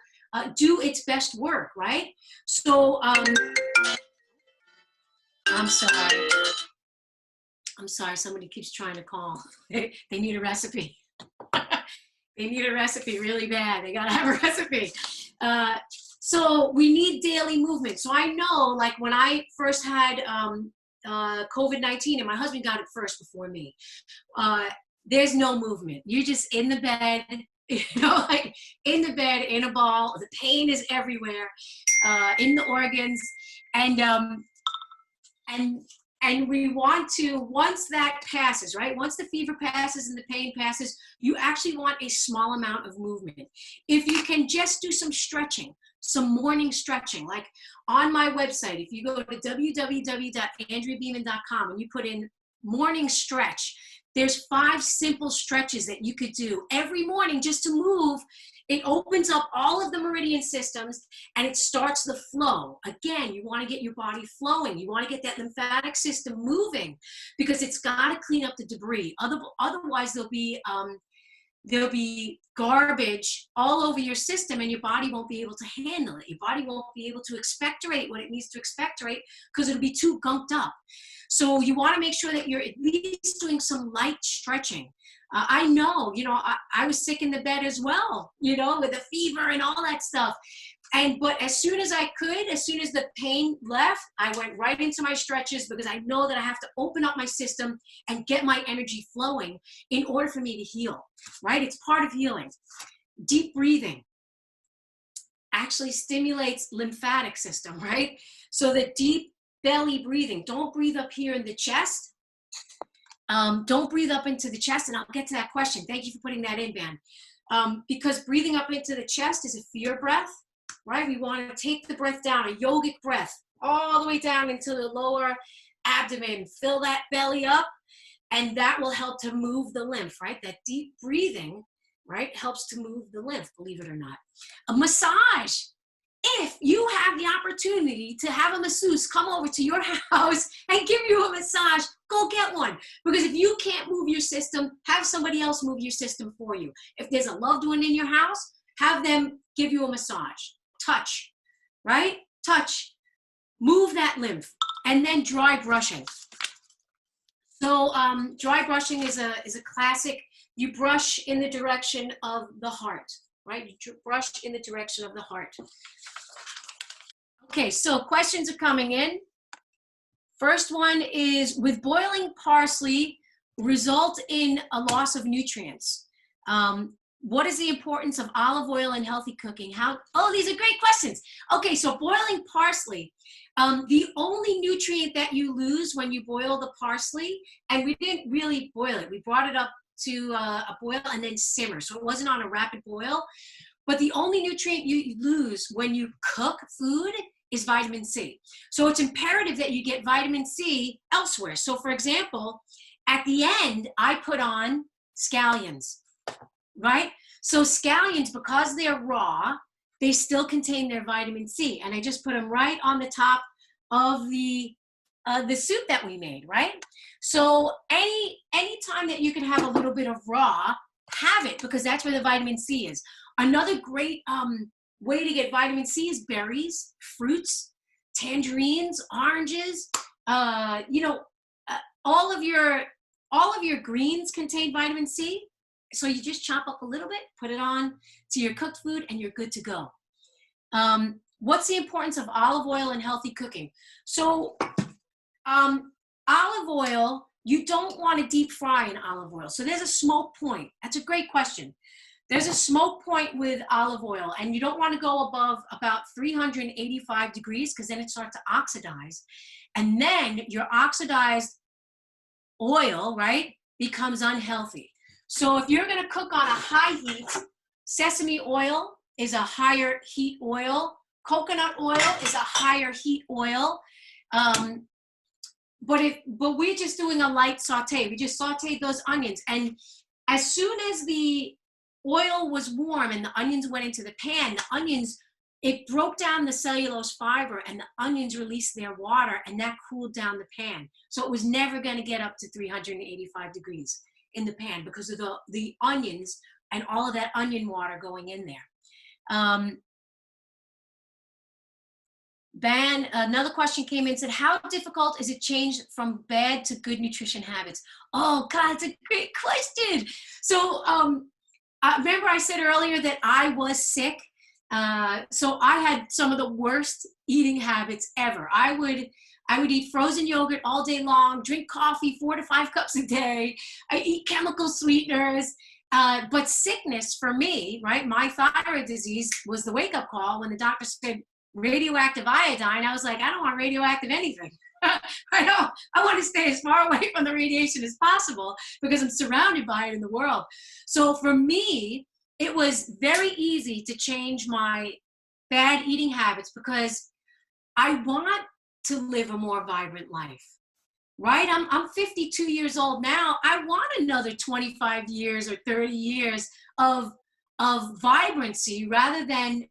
S1: do its best work, right? So, I'm sorry, somebody keeps trying to call. They need a recipe. They need a recipe really bad. They gotta have a recipe. So we need daily movement. So I know, like when I first had COVID-19, and my husband got it first before me, there's no movement. You're just in the bed, you know, like in the bed, in a ball. The pain is everywhere, in the organs. And we want to, once that passes, right? Once the fever passes and the pain passes, you actually want a small amount of movement. If you can just do some stretching, some morning stretching, like on my website, if you go to www.andreabeaman.com and you put in morning stretch. There's 5 simple stretches that you could do every morning just to move. It opens up all of the meridian systems and it starts the flow. Again, you want to get your body flowing. You want to get that lymphatic system moving because it's got to clean up the debris. Otherwise, there'll be garbage all over your system and your body won't be able to handle it. Your body won't be able to expectorate what it needs to expectorate because it'll be too gunked up. So you want to make sure that you're at least doing some light stretching. I know, I was sick in the bed as well, with a fever and all that stuff. But as soon as I could, as soon as the pain left, I went right into my stretches because I know that I have to open up my system and get my energy flowing in order for me to heal, right? It's part of healing. Deep breathing actually stimulates lymphatic system, right? So the deep belly breathing, don't breathe up here in the chest. Don't breathe up into the chest, and I'll get to that question. Thank you for putting that in, Ben. Because breathing up into the chest is a fear breath, right? We want to take the breath down, a yogic breath, all the way down into the lower abdomen. Fill that belly up, and that will help to move the lymph, right? That deep breathing, right, helps to move the lymph, believe it or not. A massage. If you have the opportunity to have a masseuse come over to your house and give you a massage, go get one. Because if you can't move your system, have somebody else move your system for you. If there's a loved one in your house, have them give you a massage. Touch, right? Touch. Move that lymph. And then dry brushing. So dry brushing is a classic. You brush in the direction of the heart, right? You brush in the direction of the heart. Okay, so questions are coming in. First one is, with boiling parsley result in a loss of nutrients? What is the importance of olive oil in healthy cooking? These are great questions. Okay, so boiling parsley. The only nutrient that you lose when you boil the parsley, and we didn't really boil it. We brought it up to a boil and then simmer. So it wasn't on a rapid boil. But the only nutrient you lose when you cook food is vitamin C. So it's imperative that you get vitamin C elsewhere. So for example, at the end, I put on scallions, right? So scallions, because they're raw, they still contain their vitamin C. And I just put them right on the top of the soup that we made, right? So any time that you can have a little bit of raw, have it, because that's where the vitamin C is. Another great way to get vitamin C is berries, fruits, tangerines, oranges. All of your greens contain vitamin C. So you just chop up a little bit, put it on to your cooked food, and you're good to go. What's the importance of olive oil in healthy cooking? So olive oil, you don't want to deep fry in olive oil. So there's a smoke point. That's a great question. There's a smoke point with olive oil, and you don't want to go above about 385 degrees because then it starts to oxidize. And then your oxidized oil, right, becomes unhealthy. So if you're going to cook on a high heat, sesame oil is a higher heat oil. Coconut oil is a higher heat oil. But we're just doing a light saute. We just sauteed those onions. And as soon as the oil was warm and the onions went into the pan, it broke down the cellulose fiber and the onions released their water, and that cooled down the pan. So it was never going to get up to 385 degrees in the pan because of the onions and all of that onion water going in there. Another question came in and said, how difficult is it change from bad to good nutrition habits? Oh God, it's a great question. So remember I said earlier that I was sick. So I had some of the worst eating habits ever. I would eat frozen yogurt all day long, drink coffee 4 to 5 cups a day. I eat chemical sweeteners. But sickness for me, right? My thyroid disease was the wake-up call when the doctor said radioactive iodine. I was like, I don't want radioactive anything. I want to stay as far away from the radiation as possible because I'm surrounded by it in the world. So for me, it was very easy to change my bad eating habits because I want to live a more vibrant life. right? I'm 52 years old now. I want another 25 years or 30 years of vibrancy rather than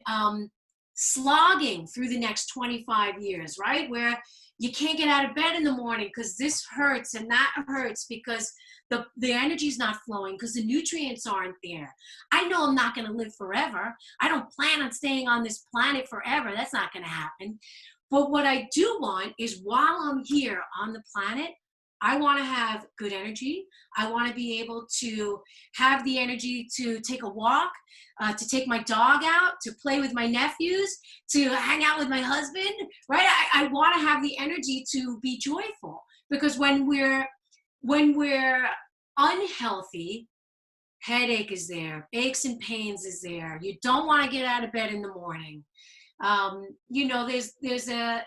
S1: slogging through the next 25 years, right? Where you can't get out of bed in the morning because this hurts and that hurts because the energy's not flowing because the nutrients aren't there. I know I'm not going to live forever. I don't plan on staying on this planet forever. That's not going to happen. But what I do want is while I'm here on the planet, I want to have good energy. I want to be able to have the energy to take a walk, to take my dog out, to play with my nephews, to hang out with my husband, right? I want to have the energy to be joyful, because when we're unhealthy, headache is there, aches and pains is there. You don't want to get out of bed in the morning. You know, there's a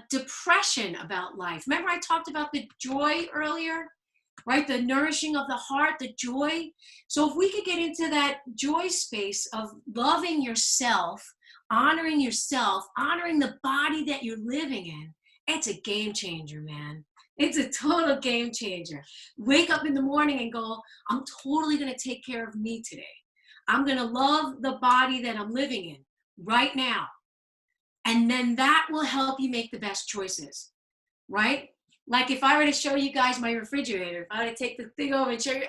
S1: depression about life. Remember I talked about the joy earlier, right? The nourishing of the heart, the joy. So if we could get into that joy space of loving yourself, honoring the body that you're living in, it's a game changer, man. It's a total game changer. Wake up in the morning and go, I'm totally going to take care of me today. I'm going to love the body that I'm living in right now. And then that will help you make the best choices, right? Like if I were to show you guys my refrigerator, if I were to take the thing over and show you,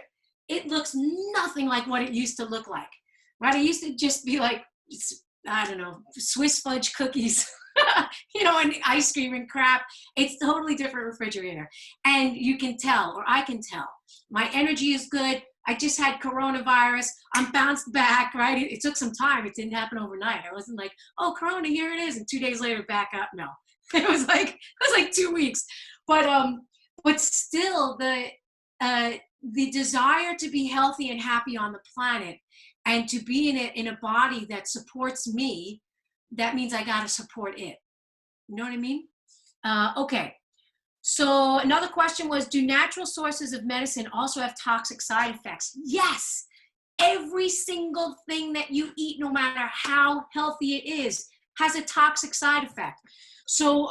S1: it looks nothing like what it used to look like, right? It used to just be like, I don't know, Swiss fudge cookies, you know, and ice cream and crap. It's a totally different refrigerator. And you can tell, or I can tell, my energy is good. I just had coronavirus. I'm bounced back, right? It took some time. It didn't happen overnight. I wasn't like, oh, corona, here it is. And 2 days later, back up. No, it was like 2 weeks. But still the desire to be healthy and happy on the planet and to be in a body that supports me, that means I got to support it. You know what I mean? Okay. So another question was, do natural sources of medicine also have toxic side effects? Yes. Every single thing that you eat, no matter how healthy it is, has a toxic side effect. So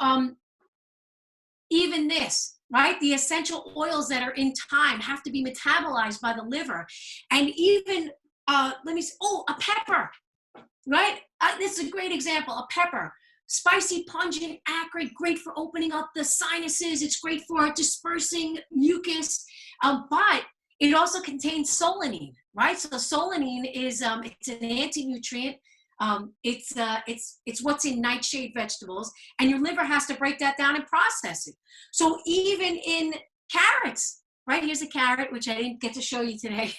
S1: even this, right? The essential oils that are in thyme have to be metabolized by the liver. And even, let me see, a pepper, right? This is a great example, a pepper. Spicy, pungent, acrid, great for opening up the sinuses. It's great for dispersing mucus, but it also contains solanine, right? So solanine is it's an anti-nutrient. It's what's in nightshade vegetables, and your liver has to break that down and process it. So even in carrots, right? Here's a carrot, which I didn't get to show you today.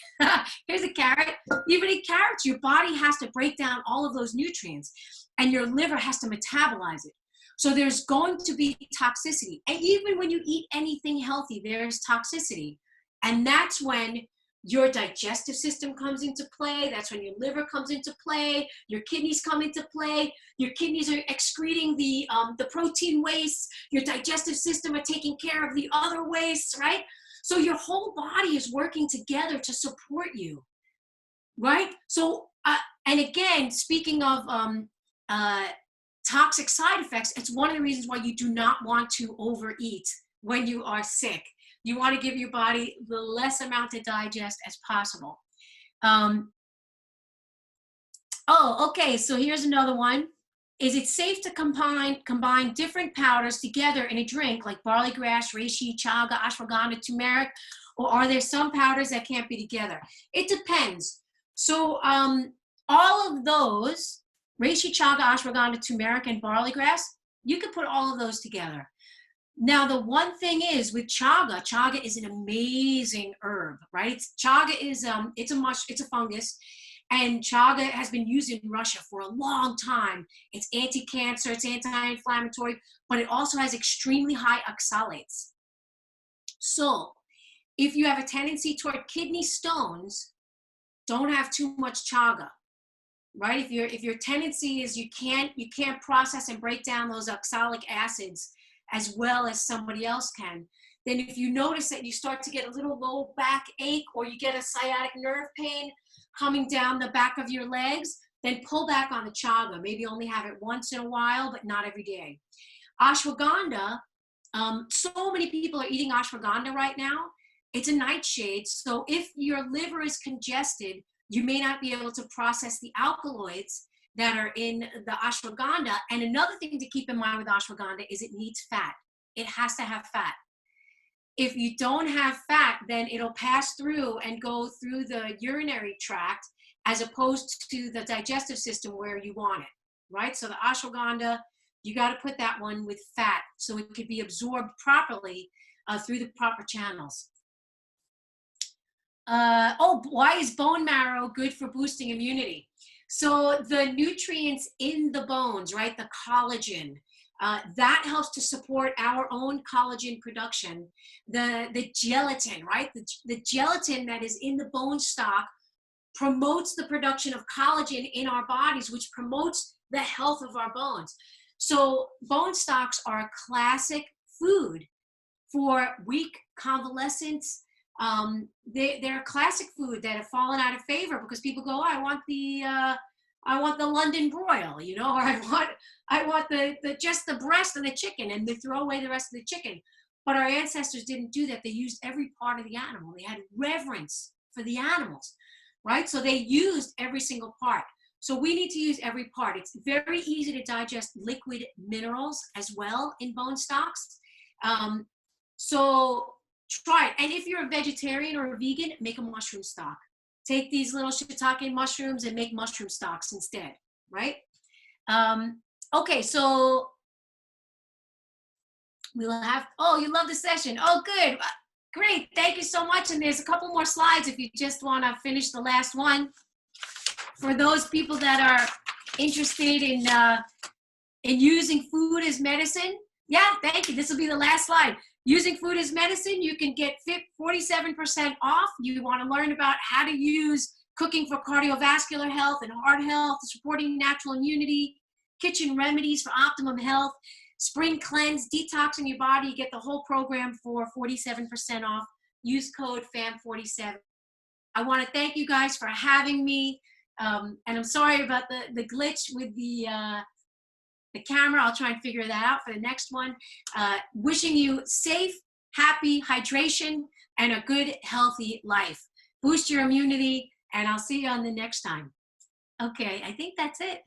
S1: Here's a carrot. Even in carrots, your body has to break down all of those nutrients, and your liver has to metabolize it. So there's going to be toxicity. And even when you eat anything healthy, there's toxicity. And that's when your digestive system comes into play. That's when your liver comes into play. Your kidneys come into play. Your kidneys are excreting the protein wastes. Your digestive system are taking care of the other wastes, right? So your whole body is working together to support you, right? So, and again, speaking of toxic side effects, it's one of the reasons why you do not want to overeat when you are sick. You want to give your body the less amount to digest as possible. Okay, so here's another one. Is it safe to combine different powders together in a drink like barley grass, reishi, chaga, ashwagandha, turmeric, or are there some powders that can't be together? It depends. So all of those, reishi, chaga, ashwagandha, turmeric, and barley grass, you could put all of those together. Now, the one thing is with chaga is an amazing herb, right? Chaga is, it's a fungus, and chaga has been used in Russia for a long time. It's anti-cancer, it's anti-inflammatory, but it also has extremely high oxalates. So if you have a tendency toward kidney stones, don't have too much chaga, right? If your tendency is you can't process and break down those oxalic acids as well as somebody else can, then if you notice that you start to get a little low back ache or you get a sciatic nerve pain coming down the back of your legs, then pull back on the chaga. Maybe only have it once in a while, but not every day. Ashwagandha So many people are eating ashwagandha right now. It's a nightshade. So if your liver is congested, you may not be able to process the alkaloids that are in the ashwagandha. And another thing to keep in mind with ashwagandha is it needs fat. It has to have fat. If you don't have fat, then it'll pass through and go through the urinary tract as opposed to the digestive system where you want it, right? So the ashwagandha, you got to put that one with fat so it could be absorbed properly through the proper channels. Why is bone marrow good for boosting immunity? So the nutrients in the bones, right, the collagen, that helps to support our own collagen production. The gelatin, right, the gelatin that is in the bone stock promotes the production of collagen in our bodies, which promotes the health of our bones. So bone stocks are a classic food for weak convalescents. They're a classic food that have fallen out of favor because people go, oh, I want the London broil, you know, or I want the just the breast and the chicken, and they throw away the rest of the chicken. But our ancestors didn't do that. They used every part of the animal. They had reverence for the animals, right? So they used every single part. So we need to use every part. It's very easy to digest liquid minerals as well in bone stocks. So try it. And if you're a vegetarian or a vegan, make a mushroom stock. Take these little shiitake mushrooms and make mushroom stocks instead, right? Okay, so we'll have, oh, you love the session. Oh, good. Great. Thank you so much. And there's a couple more slides if you just want to finish the last one. For those people that are interested in using food as medicine, yeah, thank you. This will be the last slide. Using food as medicine, you can get 47% off. You want to learn about how to use cooking for cardiovascular health and heart health, supporting natural immunity, kitchen remedies for optimum health, spring cleanse, detoxing your body. You get the whole program for 47% off. Use code FAM47. I want to thank you guys for having me. And I'm sorry about the glitch with the camera. I'll try and figure that out for the next one. Wishing you safe, happy hydration and a good, healthy life. Boost your immunity, and I'll see you on the next time. Okay, I think that's it.